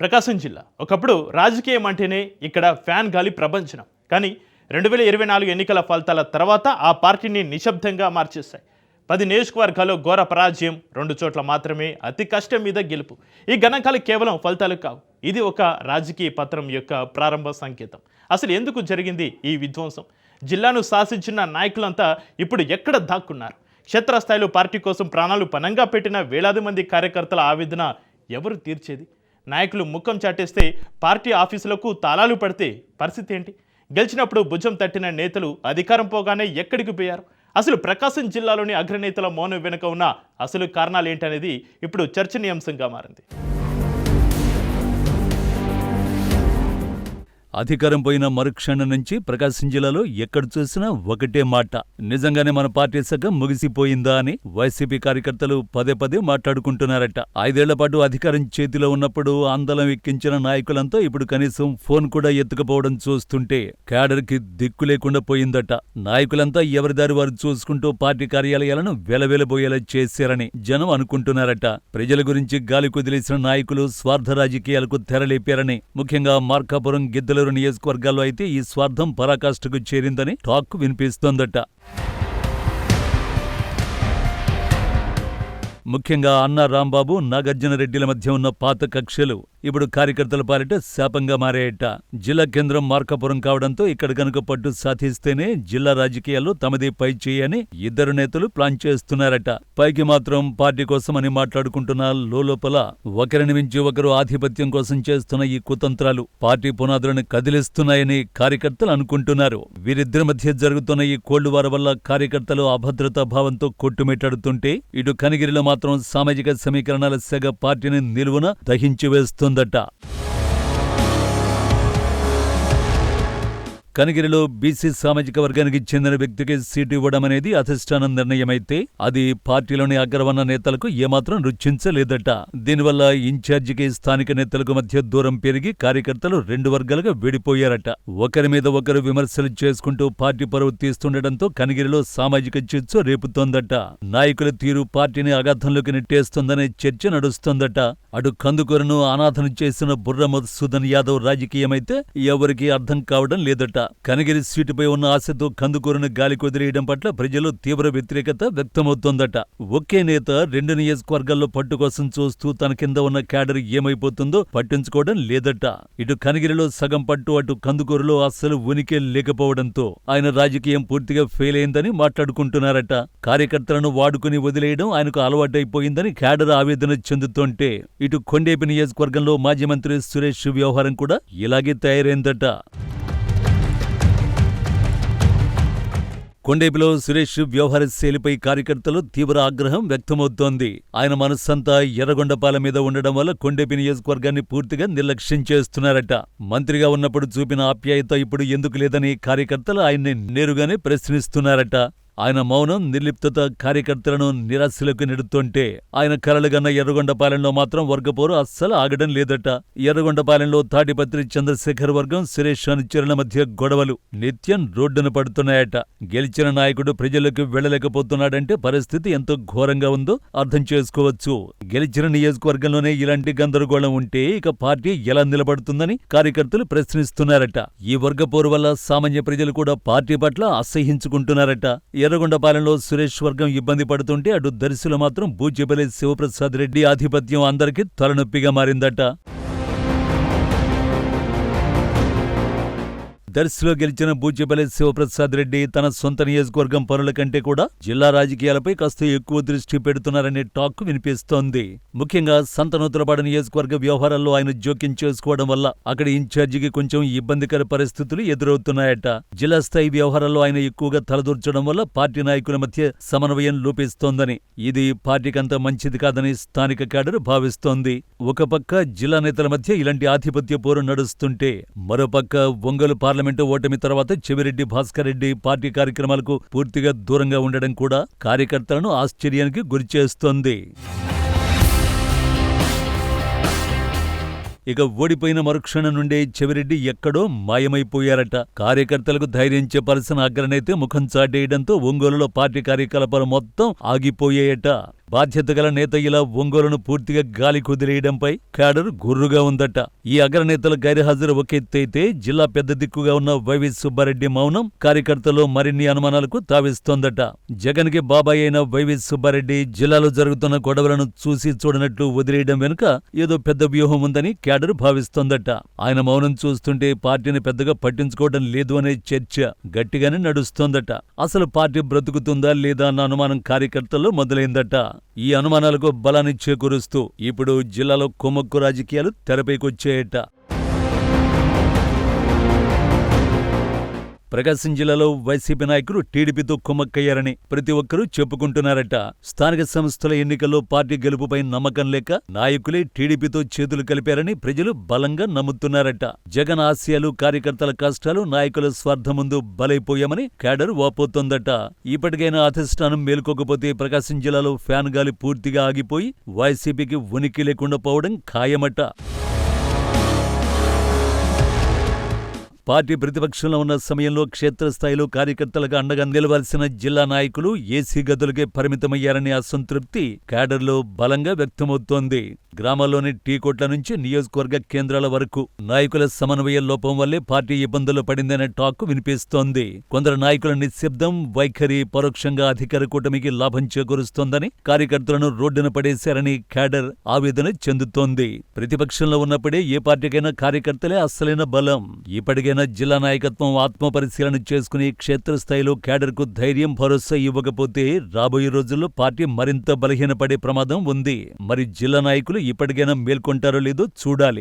ప్రకాశం జిల్లా ఒకప్పుడు రాజకీయం అంటేనే ఇక్కడ ఫ్యాన్ గాలి ప్రపంచనం. కానీ 2024 ఎన్నికల ఫలితాల తర్వాత ఆ పార్టీని నిశ్శబ్దంగా మార్చేస్తాయి. 10 నియోజకవర్గాల్లో ఘోర పరాజయం, 2 చోట్ల మాత్రమే అతి కష్టం మీద గెలుపు. ఈ గణాంకాలు కేవలం ఫలితాలు కావు, ఇది ఒక రాజకీయ పత్రం యొక్క ప్రారంభ సంకేతం. అసలు ఎందుకు జరిగింది ఈ విధ్వంసం? జిల్లాను శాసించిన నాయకులంతా ఇప్పుడు ఎక్కడ దాక్కున్నారు? క్షేత్రస్థాయిలో పార్టీ కోసం ప్రాణాలు పణంగా పెట్టిన వేలాది మంది కార్యకర్తల ఆవేదన ఎవరు తీర్చేది? నాయకులు ముఖం చాటేస్తే, పార్టీ ఆఫీసులకు తాళాలు పడితే పరిస్థితి ఏంటి? గెలిచినప్పుడు భుజం తట్టిన నేతలు అధికారం పోగానే ఎక్కడికి పోయారు? అసలు ప్రకాశం జిల్లాలోని అగ్రనేతల మౌనం వెనుక ఉన్న అసలు కారణాలు ఏంటనేది ఇప్పుడు చర్చనీయాంశంగా మారింది. అధికారం పోయిన మరుక్షణం నుంచి ప్రకాశం జిల్లాలో ఎక్కడ చూసినా ఒకటే మాట, నిజంగానే మన పార్టీ సగం ముగిసిపోయిందా అని వైసీపీ కార్యకర్తలు పదే పదే మాట్లాడుకుంటున్నారట. 5 ఏళ్ల పాటు అధికారం చేతిలో ఉన్నప్పుడు ఆందోళన ఎక్కించిన నాయకులంతా ఇప్పుడు కనీసం ఫోన్ కూడా ఎత్తుకపోవడం చూస్తుంటే క్యాడర్కి దిక్కు లేకుండా పోయిందట. నాయకులంతా ఎవరిదారి వారు చూసుకుంటూ పార్టీ కార్యాలయాలను వెలవెలబోయేలా చేశారని జనం అనుకుంటున్నారట. ప్రజల గురించి గాలి కుదిలేసిన నాయకులు స్వార్థ రాజకీయాలకు తెరలేపారని, ముఖ్యంగా మార్కాపురం, గిద్దలూరు నియోజకవర్గాల్లో అయితే ఈ స్వార్థం పరాకాష్ఠకు చేరిందని టాక్ వినిపిస్తోందట. ముఖ్యంగా అన్న రాంబాబు, నాగార్జున రెడ్డిల మధ్య ఉన్న పాత కక్షలు ఇప్పుడు కార్యకర్తల పాలిట శాపంగా మారాయట. జిల్లా కేంద్రం మార్కాపురం కావడంతో ఇక్కడ కనుక పట్టు సాధిస్తేనే జిల్లా రాజకీయాల్లో తమదే పై చేయని ఇద్దరు నేతలు ప్లాన్ చేస్తున్నారట. పైకి మాత్రం పార్టీ కోసం అని మాట్లాడుకుంటున్న లోపల ఒకరిని మించి ఒకరు ఆధిపత్యం కోసం చేస్తున్న ఈ కుతంత్రాలు పార్టీ పునాదులను కదిలిస్తున్నాయని కార్యకర్తలు అనుకుంటున్నారు. వీరిద్దరి మధ్య జరుగుతున్న ఈ కోళ్లువార వల్ల కార్యకర్తలు అభద్రతా భావంతో కొట్టుమిట్టాడుతుంటే, ఇటు కనిగిరిలో మాత్రం సామాజిక సమీకరణాల సెగ పార్టీని నిలువున దహించి వేస్తోందట. కనిగిరిలో బీసీ సామాజిక వర్గానికి చెందిన వ్యక్తికి సీటు ఇవ్వడం అనేది అధిష్టానం నిర్ణయమైతే అది పార్టీలోని అగ్రవర్ణ నేతలకు ఏమాత్రం రుచించలేదట. దీనివల్ల ఇన్ఛార్జికి స్థానిక నేతలకు మధ్య దూరం పెరిగి కార్యకర్తలు 2 వర్గాలుగా విడిపోయారట. ఒకరి మీద ఒకరు విమర్శలు చేసుకుంటూ పార్టీ పరువు తీస్తుండటంతో కనిగిరిలో సామాజిక చిచ్చు రేపుతోందట. నాయకుల తీరు పార్టీని అగాధంలోకి నెట్టేస్తోందనే చర్చ నడుస్తోందట. అటు కందుకూరును అనాథను చేసిన బుర్ర మధుసూదన్ యాదవ్ రాజకీయమైతే ఎవరికీ అర్థం కావడం లేదట. కనిగిరి సీటుపై ఉన్న ఆశతో కందుకూరును గాలి కుదిరేయడం పట్ల ప్రజలు తీవ్ర వ్యతిరేకత వ్యక్తమవుతోందట. ఒకే నేత 2 నియోజకవర్గాల్లో పట్టు కోసం చూస్తూ తన కింద ఉన్న క్యాడర్ ఏమైపోతుందో పట్టించుకోవడం లేదట. ఇటు కనిగిరిలో సగం పట్టు, అటు కందుకూరులో అస్సలు ఉనికి లేకపోవడంతో ఆయన రాజకీయం పూర్తిగా ఫెయిల్ అయిందని మాట్లాడుకుంటున్నారట. కార్యకర్తలను వాడుకుని వదిలేయడం ఆయనకు అలవాటైపోయిందని క్యాడర్ ఆవేదన చెందుతుంటే, ఇటు కొండేపి నియోజకవర్గంలో మాజీ మంత్రి సురేష్ వ్యవహారం కూడా ఇలాగే తయారైందట. కొండేపిలో సురేష్ వ్యవహార శైలిపై కార్యకర్తలు తీవ్ర ఆగ్రహం వ్యక్తమవుతోంది. ఆయన మనస్సంతా ఎర్రగొండపాలెం మీద ఉండడం వల్ల కొండేపి నియోజకవర్గాన్ని పూర్తిగా నిర్లక్ష్యం చేస్తున్నారట. మంత్రిగా ఉన్నప్పుడు చూపిన ఆప్యాయత ఇప్పుడు ఎందుకు లేదని కార్యకర్తలు ఆయన్ని నేరుగానే ప్రశ్నిస్తున్నారట. ఆయన మౌనం, నిర్లిప్తత కార్యకర్తలను నిరాశలకు నెడుతుంటే, ఆయన కలలుగన్న ఎర్రగొండపాలెంలో మాత్రం వర్గపోరు అస్సలు ఆగడం లేదట. ఎర్రగొండపాలెంలో తాటిపత్రి చంద్రశేఖర్ వర్గం, సురేష్ అనుచరుల మధ్య గొడవలు నిత్యం రోడ్డున పడుతున్నాయట. గెలిచిన నాయకుడు ప్రజలకు వెళ్లలేకపోతున్నాడంటే పరిస్థితి ఎంతో ఘోరంగా ఉందో అర్థం చేసుకోవచ్చు. గెలిచిన నియోజకవర్గంలోనే ఇలాంటి గందరగోళం ఉంటే ఇక పార్టీ ఎలా నిలబడుతుందని కార్యకర్తలు ప్రశ్నిస్తున్నారట. ఈ వర్గపోరు వల్ల సామాన్య ప్రజలు కూడా పార్టీ పట్ల అసహ్యించుకుంటున్నారట. ఎర్రగొండపాలెంలో సురేష్ వర్గం ఇబ్బంది పడుతుంటే, అటు దర్శిలో మాత్రం బూచేపల్లి శివప్రసాద్ రెడ్డి ఆధిపత్యం అందరికీ తలనొప్పిగా మారిందట. దర్శిలో గెలిచిన బూచేపల్లి శివప్రసాద్ రెడ్డి తన సొంత నియోజకవర్గం పనుల కంటే కూడా జిల్లా రాజకీయాలపై కాస్త ఎక్కువ దృష్టి పెడుతున్నారనే టాక్ వినిపిస్తోంది. ముఖ్యంగా సంతనూతలపాడు నియోజకవర్గ వ్యవహారాల్లో ఆయన జోక్యం చేసుకోవడం వల్ల అక్కడి ఇన్ఛార్జికి కొంచెం ఇబ్బందికర పరిస్థితులు ఎదురవుతున్నాయట. జిల్లా స్థాయి వ్యవహారాల్లో ఆయన ఎక్కువగా తలదూర్చడం వల్ల పార్టీ నాయకుల మధ్య సమన్వయం లోపిస్తోందని, ఇది పార్టీకంత మంచిది కాదని స్థానిక క్యాడర్ భావిస్తోంది. ఒక పక్క జిల్లా నేతల మధ్య ఇలాంటి ఆధిపత్య పోరు నడుస్తుంటే, మరోపక్క ఒంగోలు పార్లమెంటు ఓటమి తర్వాత చెవిరెడ్డి భాస్కర్ రెడ్డి పార్టీ కార్యక్రమాలకు పూర్తిగా దూరంగా ఉండడం కూడా కార్యకర్తలను ఆశ్చర్యానికి గురిచేస్తోంది. ఇక ఓడిపోయిన మరుక్షణం నుండే చెవిరెడ్డి ఎక్కడో మాయమైపోయారట. కార్యకర్తలకు ధైర్యం చెప్పాల్సిన అగ్రనేతే ముఖం చాటేయడంతో ఒంగోలులో పార్టీ కార్యకలాపాలు మొత్తం ఆగిపోయాయట. బాధ్యత గల నేత ఇలా ఒంగోలును పూర్తిగా గాలి కుదిరేయడంపై క్యాడర్ గుర్రుగా ఉందట. ఈ అగ్రనేతల గైర్హాజరు ఒక ఎత్తైతే జిల్లా పెద్ద దిక్కుగా ఉన్న వైవి సుబ్బారెడ్డి మౌనం కార్యకర్తల్లో మరిన్ని అనుమానాలకు తావిస్తోందట. జగన్ కి బాబాయ్ అయిన వైవి సుబ్బారెడ్డి జిల్లాలో జరుగుతున్న గొడవలను చూసి చూడనట్లు వదిలేయడం వెనుక ఏదో పెద్ద వ్యూహం ఉందని క్యాడర్ భావిస్తోందట. ఆయన మౌనం చూస్తుంటే పార్టీని పెద్దగా పట్టించుకోవడం లేదు అనే చర్చ గట్టిగానే నడుస్తోందట. అసలు పార్టీ బ్రతుకుతుందా లేదా అన్న అనుమానం కార్యకర్తల్లో మొదలైందట. ఈ అనుమానాలకు బలాన్ని చేకూరుస్తూ ఇప్పుడు జిల్లాలో కుమ్మక్కు రాజకీయాలు తెరపైకొచ్చాయట. ప్రకాశం జిల్లాలో వైసీపీ నాయకులు టీడీపీతో కుమ్మక్కయ్యారని ప్రతి ఒక్కరూ చెప్పుకుంటున్నారట. స్థానిక సంస్థల ఎన్నికల్లో పార్టీ గెలుపుపై నమ్మకం లేక నాయకులే టీడీపీతో చేతులు కలిపారని ప్రజలు బలంగా నమ్ముతున్నారట. జగన్ ఆశయాలు, కార్యకర్తల కష్టాలు నాయకుల స్వార్థం ముందు బలైపోయామని క్యాడర్ వాపోతోందట. ఇప్పటికైనా అధిష్టానం మేల్కోకపోతే ప్రకాశం జిల్లాలో ఫ్యాన్ గాలి పూర్తిగా ఆగిపోయి వైసీపీకి ఉనికి లేకుండా పోవడం ఖాయమట. పార్టీ ప్రతిపక్షంలో ఉన్న సమయంలో క్షేత్రస్థాయిలో కార్యకర్తలకు అండగా నిలవాల్సిన జిల్లా నాయకులు ఏసీ గదులకే పరిమితమయ్యారనే అసంతృప్తి క్యాడర్లో బలంగా వ్యక్తమవుతోంది. గ్రామాల్లోని టీ కొట్ల నుంచి నియోజకవర్గ కేంద్రాల వరకు నాయకుల సమన్వయ లోపం వల్లే పార్టీ ఇబ్బందులు పడిందనే టాక్ వినిపిస్తోంది. కొందరు నాయకుల నిశ్శబ్దం వైఖరి పరోక్షంగా అధికార కూటమికి లాభం చేకూరుస్తోందని, కార్యకర్తలను రోడ్డున పడేశారని క్యాడర్ ఆవేదన చెందుతోంది. ప్రతిపక్షంలో ఉన్నప్పుడే ఏ పార్టీకైనా కార్యకర్తలే అస్సలైన బలం. ఇప్పటికైనా జిల్లా నాయకత్వం ఆత్మపరిశీలన చేసుకుని క్షేత్రస్థాయిలో క్యాడర్కు ధైర్యం, భరోసా ఇవ్వకపోతే రాబోయే రోజుల్లో పార్టీ మరింత బలహీనపడే ప్రమాదం ఉంది. మరి జిల్లా నాయకులు ఇప్పటికైనా మేల్కొంటారో లేదో చూడాలి.